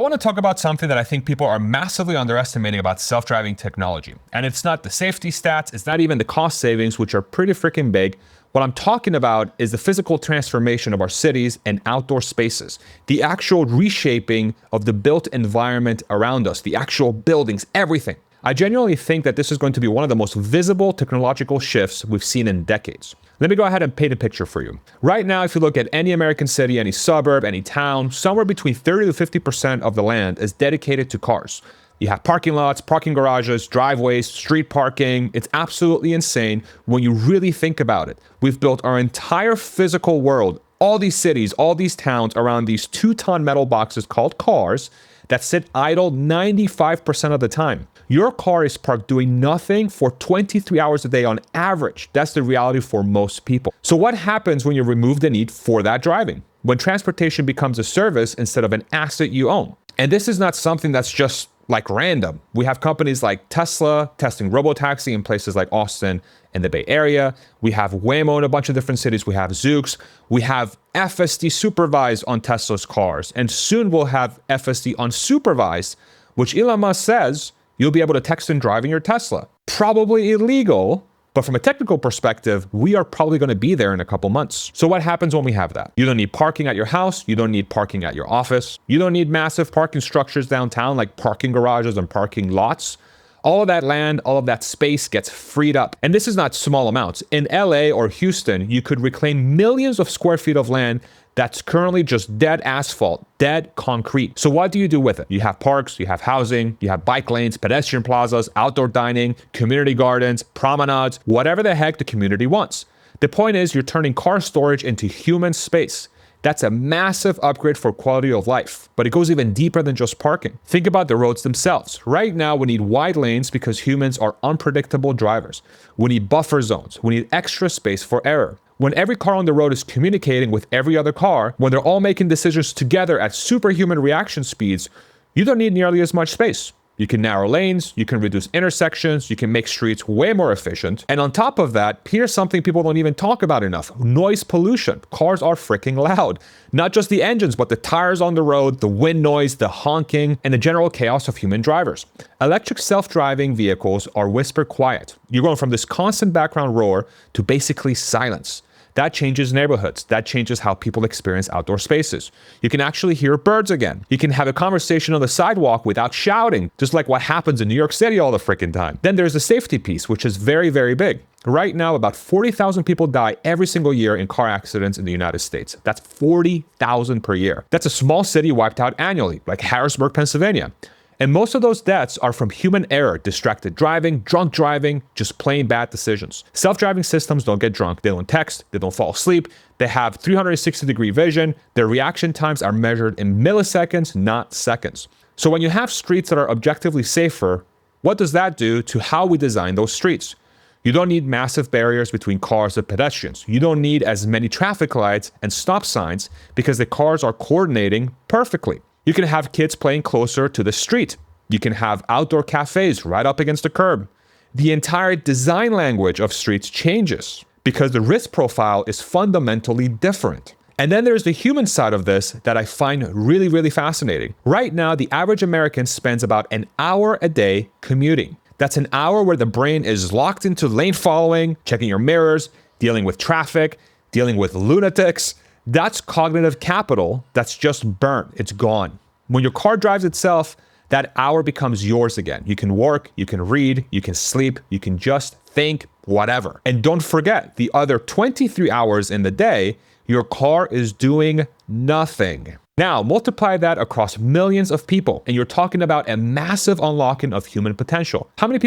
want to talk about something that I think people are massively underestimating about self-driving technology. And it's not the safety stats, it's not even the cost savings, which are pretty freaking big. What I'm talking about is the physical transformation of our cities and outdoor spaces, the actual reshaping of the built environment around us, the actual buildings, everything. I genuinely think that this is going to be one of the most visible technological shifts we've seen in decades. Let me go ahead and paint a picture for you. Right now, if you look at any American city, any suburb, any town, somewhere between 30 to 50% of the land is dedicated to cars. You have parking lots, parking garages, driveways, street parking. It's absolutely insane when you really think about it. We've built our entire physical world, all these cities, all these towns around these 2-ton metal boxes called cars that sit idle 95% of the time. Your car is parked doing nothing for 23 hours a day on average. That's the reality for most people. So what happens when you remove the need for that driving? When transportation becomes a service instead of an asset you own? And this is not something that's just like random. We have companies like Tesla testing Robotaxi in places like Austin and the Bay Area. We have Waymo in a bunch of different cities. We have Zoox. We have FSD supervised on Tesla's cars. And soon we'll have FSD unsupervised, which Elon Musk says you'll be able to text and drive in your Tesla. Probably illegal, but from a technical perspective, we are probably going to be there in a couple months. So what happens when we have that? You don't need parking at your house. You don't need parking at your office. You don't need massive parking structures downtown like parking garages and parking lots. All of that land, all of that space gets freed up. And this is not small amounts. In LA or Houston, you could reclaim millions of square feet of land that's currently just dead asphalt, dead concrete. So what do you do with it? You have parks, you have housing, you have bike lanes, pedestrian plazas, outdoor dining, community gardens, promenades, whatever the heck the community wants. The point is you're turning car storage into human space. That's a massive upgrade for quality of life, but it goes even deeper than just parking. Think about the roads themselves. Right now, we need wide lanes because humans are unpredictable drivers. We need buffer zones. We need extra space for error. When every car on the road is communicating with every other car, when they're all making decisions together at superhuman reaction speeds, you don't need nearly as much space. You can narrow lanes, you can reduce intersections, you can make streets way more efficient. And on top of that, here's something people don't even talk about enough: noise pollution. Cars are freaking loud. Not just the engines, but the tires on the road, the wind noise, the honking, and the general chaos of human drivers. Electric self-driving vehicles are whisper quiet. You're going from this constant background roar to basically silence. That changes neighborhoods. That changes how people experience outdoor spaces. You can actually hear birds again. You can have a conversation on the sidewalk without shouting, just like what happens in New York City all the freaking time. Then there's the safety piece, which is very, very big. Right now, about 40,000 people die every single year in car accidents in the United States. That's 40,000 per year. That's a small city wiped out annually, like Harrisburg, Pennsylvania. And most of those deaths are from human error, distracted driving, drunk driving, just plain bad decisions. Self-driving systems don't get drunk. They don't text. They don't fall asleep. They have 360-degree vision. Their reaction times are measured in milliseconds, not seconds. So when you have streets that are objectively safer, what does that do to how we design those streets? You don't need massive barriers between cars and pedestrians. You don't need as many traffic lights and stop signs because the cars are coordinating perfectly. You can have kids playing closer to the street. You can have outdoor cafes right up against the curb. The entire design language of streets changes because the risk profile is fundamentally different. And then there's the human side of this that I find really, really fascinating. Right now, the average American spends about an hour a day commuting. That's an hour where the brain is locked into lane following, checking your mirrors, dealing with traffic, dealing with lunatics. That's cognitive capital that's just burnt. It's gone. When your car drives itself, that hour becomes yours again. You can work, you can read, you can sleep, you can just think, whatever. And don't forget, the other 23 hours in the day, your car is doing nothing. Now, multiply that across millions of people, and you're talking about a massive unlocking of human potential. How many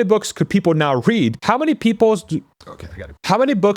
books could people now read? How many books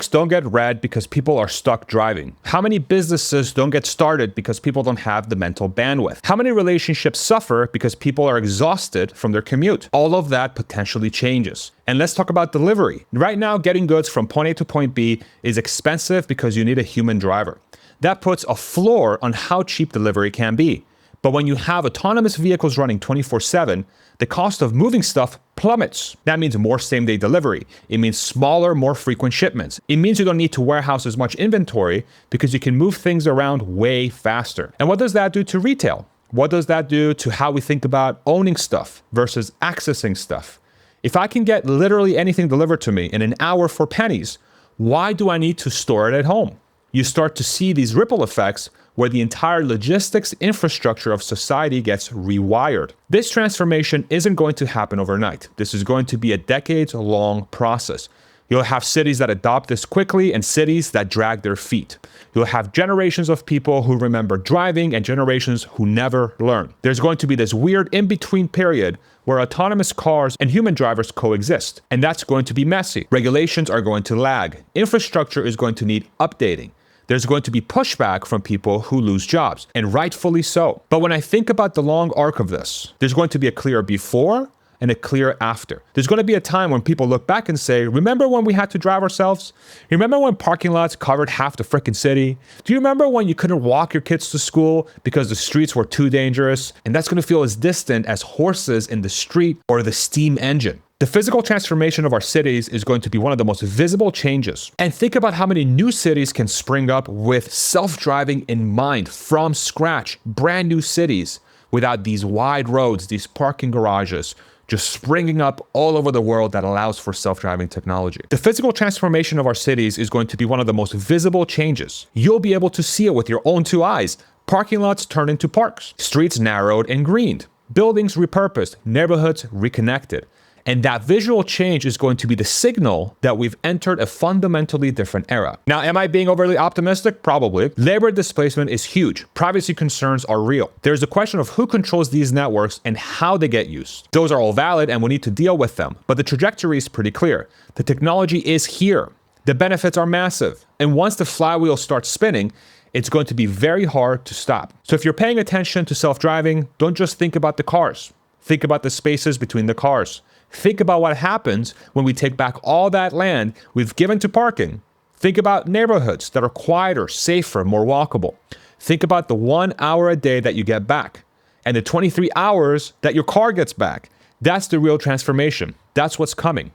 don't get read because people are stuck driving? How many businesses don't get started because people don't have the mental bandwidth? How many relationships suffer because people are exhausted from their commute? All of that potentially changes. And let's talk about delivery. Right now, getting goods from point A to point B is expensive because you need a human driver. That puts a floor on how cheap delivery can be. But when you have autonomous vehicles running 24/7, the cost of moving stuff plummets. That means more same-day delivery. It means smaller, more frequent shipments. It means you don't need to warehouse as much inventory because you can move things around way faster. And what does that do to retail? What does that do to how we think about owning stuff versus accessing stuff? If I can get literally anything delivered to me in an hour for pennies, why do I need to store it at home? You start to see these ripple effects where the entire logistics infrastructure of society gets rewired. This transformation isn't going to happen overnight. This is going to be a decades-long process. You'll have cities that adopt this quickly and cities that drag their feet. You'll have generations of people who remember driving and generations who never learn. There's going to be this weird in-between period where autonomous cars and human drivers coexist, and that's going to be messy. Regulations are going to lag. Infrastructure is going to need updating. There's going to be pushback from people who lose jobs, and rightfully so. But when I think about the long arc of this, there's going to be a clear before and a clear after. There's going to be a time when people look back and say, remember when we had to drive ourselves? You remember when parking lots covered half the freaking city? Do you remember when you couldn't walk your kids to school because the streets were too dangerous? And that's going to feel as distant as horses in the street or the steam engine. The physical transformation of our cities is going to be one of the most visible changes. And think about how many new cities can spring up with self-driving in mind from scratch, brand new cities without these wide roads, these parking garages, just springing up all over the world that allows for self-driving technology. The physical transformation of our cities is going to be one of the most visible changes. You'll be able to see it with your own two eyes. Parking lots turned into parks, streets narrowed and greened, buildings repurposed, neighborhoods reconnected. And that visual change is going to be the signal that we've entered a fundamentally different era. Now, am I being overly optimistic? Probably. Labor displacement is huge. Privacy concerns are real. There's a question of who controls these networks and how they get used. Those are all valid and we need to deal with them. But the trajectory is pretty clear. The technology is here. The benefits are massive. And once the flywheel starts spinning, it's going to be very hard to stop. So if you're paying attention to self-driving, don't just think about the cars. Think about the spaces between the cars. Think about what happens when we take back all that land we've given to parking. Think about neighborhoods that are quieter, safer, more walkable. Think about the 1 hour a day that you get back and the 23 hours that your car gets back. That's the real transformation. That's what's coming.